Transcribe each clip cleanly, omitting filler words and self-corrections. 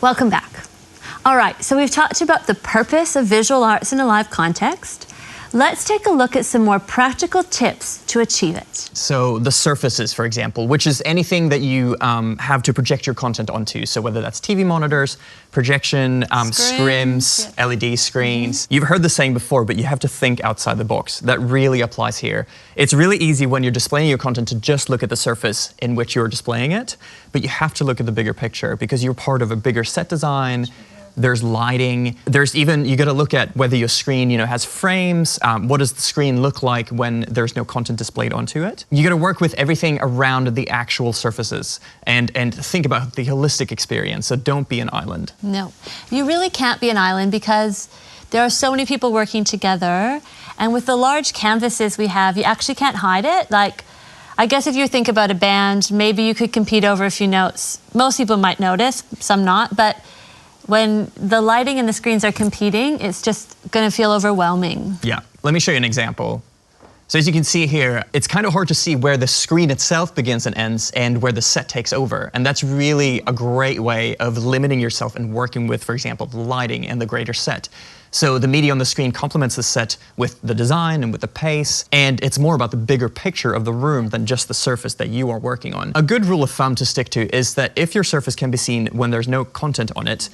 Welcome back. All right, so we've talked about the purpose of visual arts in a live context. Let's take a look at some more practical tips to achieve it. So the surfaces, for example, which is anything that you have to project your content onto. So whether that's TV monitors, projection, scrims, yeah. LED screens. You've heard the saying before, but you have to think outside the box. That really applies here. It's really easy when you're displaying your content to just look at the surface in which you're displaying it, but you have to look at the bigger picture because you're part of a bigger set design. There's lighting. There's even, you got to look at whether your screen, has frames. What does the screen look like when there's no content displayed onto it? You got to work with everything around the actual surfaces and think about the holistic experience. So don't be an island. No, you really can't be an island because there are so many people working together. And with the large canvases we have, you actually can't hide it. Like, I guess if you think about a band, maybe you could compete over a few notes. Most people might notice, some not, but when the lighting and the screens are competing, it's just going to feel overwhelming. Yeah, let me show you an example. So as you can see here, it's kind of hard to see where the screen itself begins and ends and where the set takes over. And that's really a great way of limiting yourself and working with, for example, the lighting and the greater set. So the media on the screen complements the set with the design and with the pace, and it's more about the bigger picture of the room than just the surface that you are working on. A good rule of thumb to stick to is that if your surface can be seen when there's no content on it,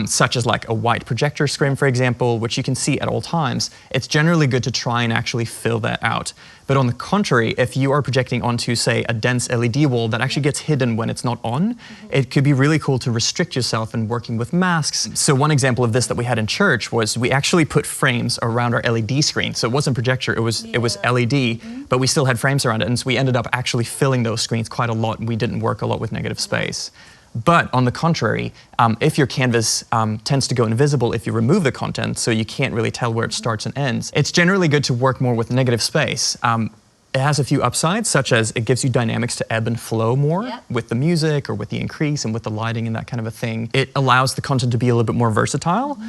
such as like a white projector screen, for example, which you can see at all times, it's generally good to try and actually fill that out. But on the contrary, if you are projecting onto, say, a dense LED wall that actually gets hidden when it's not on, it could be really cool to restrict yourself in working with masks. So one example of this that we had in church was we actually put frames around our LED screen. So it wasn't projector, it was LED, but we still had frames around it. And so we ended up actually filling those screens quite a lot. And we didn't work a lot with negative space. But on the contrary, if your canvas tends to go invisible if you remove the content, so you can't really tell where it starts and ends, it's generally good to work more with negative space. It has a few upsides, such as it gives you dynamics to ebb and flow more with the music or with the increase and with the lighting and that kind of a thing. It allows the content to be a little bit more versatile.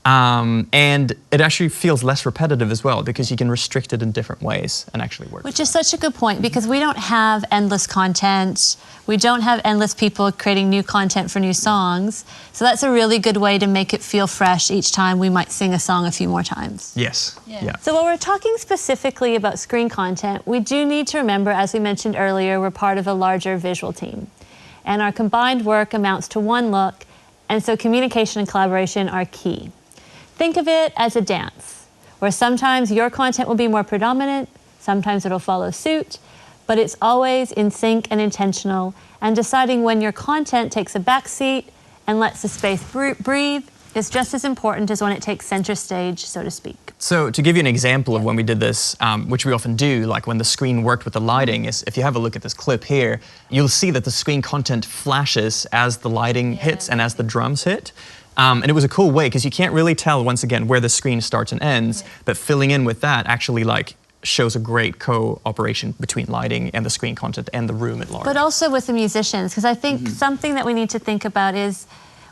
And it actually feels less repetitive as well because you can restrict it in different ways and actually work. Which is such a good point because we don't have endless content. We don't have endless people creating new content for new songs. So that's a really good way to make it feel fresh each time we might sing a song a few more times. Yes. Yeah. So when we're talking specifically about screen content, we do need to remember, as we mentioned earlier, we're part of a larger visual team. And our combined work amounts to one look, and so communication and collaboration are key. Think of it as a dance, where sometimes your content will be more predominant, sometimes it'll follow suit, but it's always in sync and intentional, and deciding when your content takes a back seat and lets the space breathe is just as important as when it takes center stage, so to speak. So to give you an example of when we did this, which we often do, like when the screen worked with the lighting, is if you have a look at this clip here, you'll see that the screen content flashes as the lighting hits and as the drums hit. And it was a cool way because you can't really tell, once again, where the screen starts and ends, but filling in with that actually shows a great cooperation between lighting and the screen content and the room at large. But also with the musicians, because I think something that we need to think about is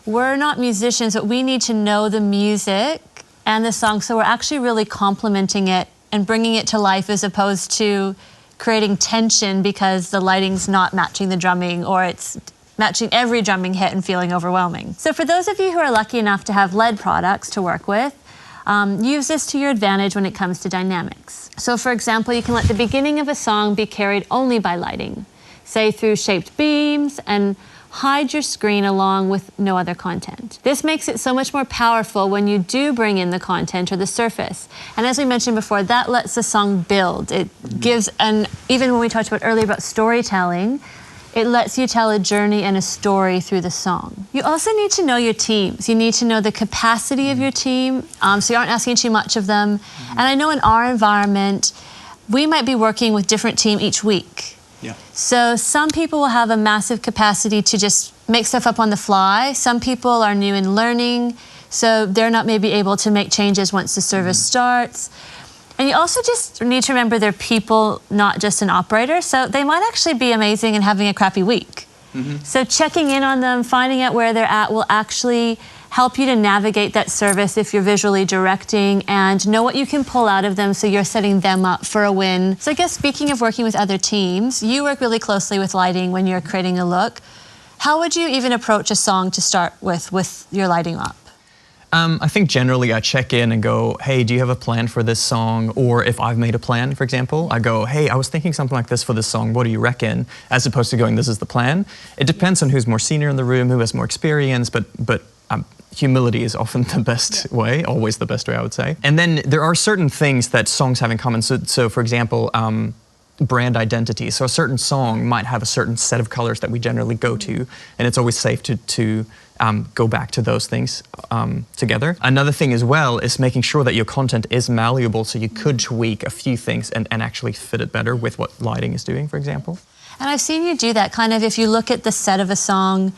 we're not musicians, but we need to know the music and the song, so we're actually really complementing it and bringing it to life as opposed to creating tension because the lighting's not matching the drumming or it's matching every drumming hit and feeling overwhelming. So for those of you who are lucky enough to have LED products to work with, use this to your advantage when it comes to dynamics. So for example, you can let the beginning of a song be carried only by lighting, say through shaped beams, and hide your screen along with no other content. This makes it so much more powerful when you do bring in the content or the surface. And as we mentioned before, that lets the song build. It gives, and even when we talked about earlier about storytelling, it lets you tell a journey and a story through the song. You also need to know your teams. You need to know the capacity of your team, so you aren't asking too much of them. And I know in our environment, we might be working with different team each week. So some people will have a massive capacity to just make stuff up on the fly. Some people are new in learning, so they're not maybe able to make changes once the service starts. And you also just need to remember they're people, not just an operator, so they might actually be amazing and having a crappy week. So checking in on them, finding out where they're at will actually help you to navigate that service if you're visually directing and know what you can pull out of them so you're setting them up for a win. So I guess speaking of working with other teams, you work really closely with lighting when you're creating a look. How would you even approach a song to start with your lighting up? I think generally I check in and go, hey, do you have a plan for this song? Or if I've made a plan, for example, I go, hey, I was thinking something like this for this song, what do you reckon? As opposed to going, this is the plan. It depends on who's more senior in the room, who has more experience, but humility is often the best way, always the best way, I would say. And then there are certain things that songs have in common. So for example, brand identity. So a certain song might have a certain set of colors that we generally go to, and it's always safe to go back to those things together. Another thing as well is making sure that your content is malleable, so you could tweak a few things and actually fit it better with what lighting is doing, for example. And I've seen you do that, kind of if you look at the set of a song,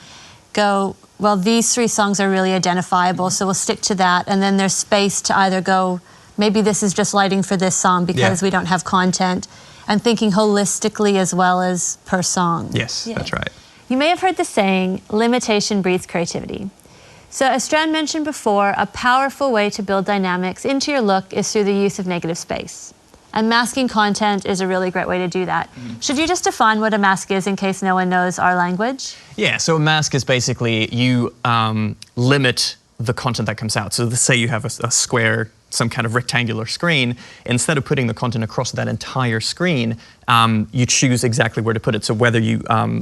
go, well, these 3 songs are really identifiable, so we'll stick to that, and then there's space to either go, maybe this is just lighting for this song because we don't have content, and thinking holistically as well as per song. Yes, that's right. You may have heard the saying, limitation breeds creativity. So as Strand mentioned before, a powerful way to build dynamics into your look is through the use of negative space. And masking content is a really great way to do that. Should you just define what a mask is in case no one knows our language? Yeah, so a mask is basically you limit the content that comes out. So let's say you have a square, some kind of rectangular screen. Instead of putting the content across that entire screen, you choose exactly where to put it. So whether you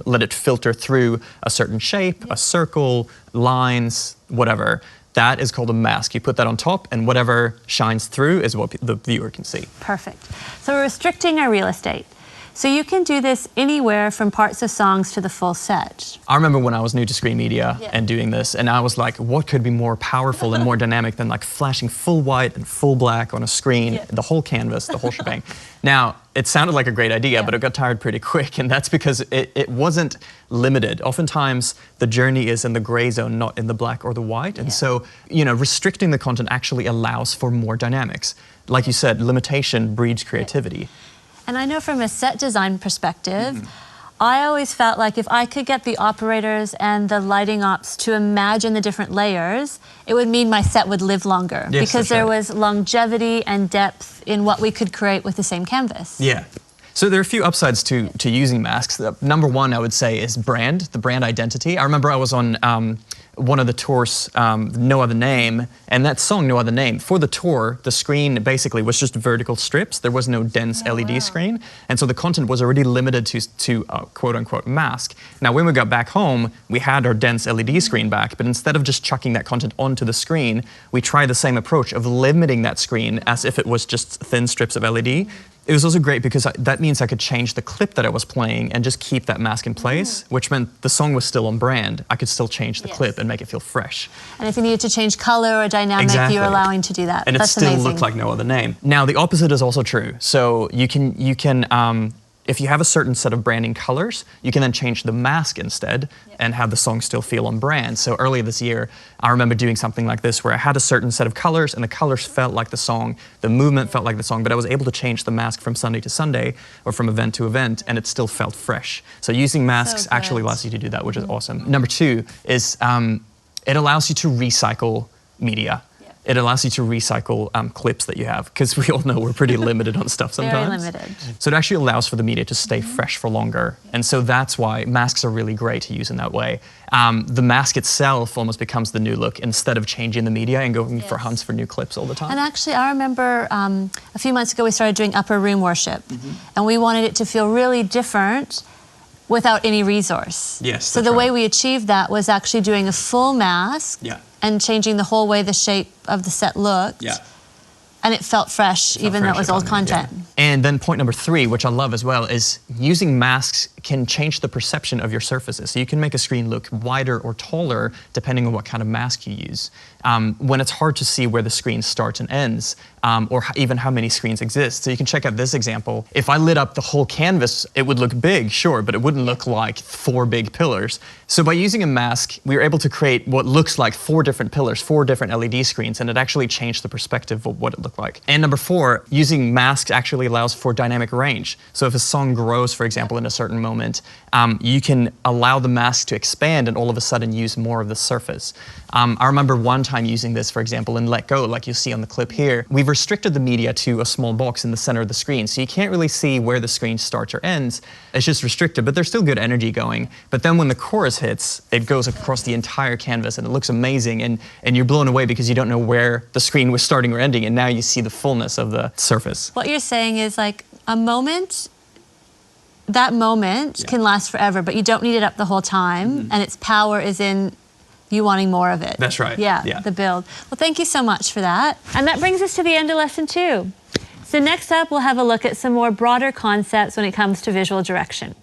let it filter through a certain shape, a circle, lines, whatever, that is called a mask. You put that on top, and whatever shines through is what the viewer can see. Perfect. So we're restricting our real estate. So you can do this anywhere from parts of songs to the full set. I remember when I was new to screen media and doing this, and I was like, what could be more powerful and more dynamic than like flashing full white and full black on a screen, the whole canvas, the whole shebang. Now, it sounded like a great idea, but it got tired pretty quick, and that's because it wasn't limited. Oftentimes, the journey is in the gray zone, not in the black or the white, and so, you know, restricting the content actually allows for more dynamics. Like you said, limitation breeds creativity. And I know from a set design perspective, I always felt like if I could get the operators and the lighting ops to imagine the different layers, it would mean my set would live longer because there was longevity and depth in what we could create with the same canvas. Yeah. So there are a few upsides to using masks. Number one, I would say, is the brand identity. I remember I was on one of the tours, No Other Name, and that song, No Other Name, for the tour, the screen basically was just vertical strips. There was no dense LED screen, and so the content was already limited to quote-unquote mask. Now, when we got back home, we had our dense LED screen back, but instead of just chucking that content onto the screen, we tried the same approach of limiting that screen as if it was just thin strips of LED. It was also great because that means I could change the clip that I was playing and just keep that mask in place, which meant the song was still on brand. I could still change the clip and make it feel fresh. And if you needed to change color or dynamic, you're allowing to do that. And it still looked like No Other Name. Now, the opposite is also true. So you can if you have a certain set of branding colors, you can then change the mask instead and have the song still feel on brand. So earlier this year, I remember doing something like this where I had a certain set of colors and the colors felt like the song, the movement felt like the song, but I was able to change the mask from Sunday to Sunday or from event to event, and it still felt fresh. So using masks actually allows you to do that, which is awesome. Number two is it allows you to recycle media. It allows you to recycle clips that you have, because we all know we're pretty limited on stuff sometimes. Very limited. So it actually allows for the media to stay fresh for longer. And so that's why masks are really great to use in that way. The mask itself almost becomes the new look instead of changing the media and going for hunts for new clips all the time. And actually, I remember a few months ago we started doing upper room worship, and we wanted it to feel really different without any resource. Yes. So the way we achieved that was actually doing a full mask and changing the whole way the shape of the set looked. And it felt fresh, even though it was old content. And then point number three, which I love as well, is using masks can change the perception of your surfaces. So you can make a screen look wider or taller depending on what kind of mask you use. When it's hard to see where the screen starts and ends, or even how many screens exist. So you can check out this example. If I lit up the whole canvas, it would look big, sure, but it wouldn't look like 4 big pillars. So by using a mask, we were able to create what looks like 4 different pillars, 4 different LED screens, and it actually changed the perspective of what it looked look like. And number 4, using masks actually allows for dynamic range. So if a song grows, for example, in a certain moment, you can allow the mask to expand and all of a sudden use more of the surface. I remember one time using this, for example, in Let Go, like you see on the clip here. We've restricted the media to a small box in the center of the screen, so you can't really see where the screen starts or ends. It's just restricted, but there's still good energy going. But then when the chorus hits, it goes across the entire canvas and it looks amazing, and you're blown away because you don't know where the screen was starting or ending, and now you see the fullness of the surface. What you're saying is like a moment, that moment can last forever, but you don't need it up the whole time, and its power is in you wanting more of it. That's right. Yeah, the build. Well, thank you so much for that. And that brings us to the end of lesson 2. So next up, we'll have a look at some more broader concepts when it comes to visual direction.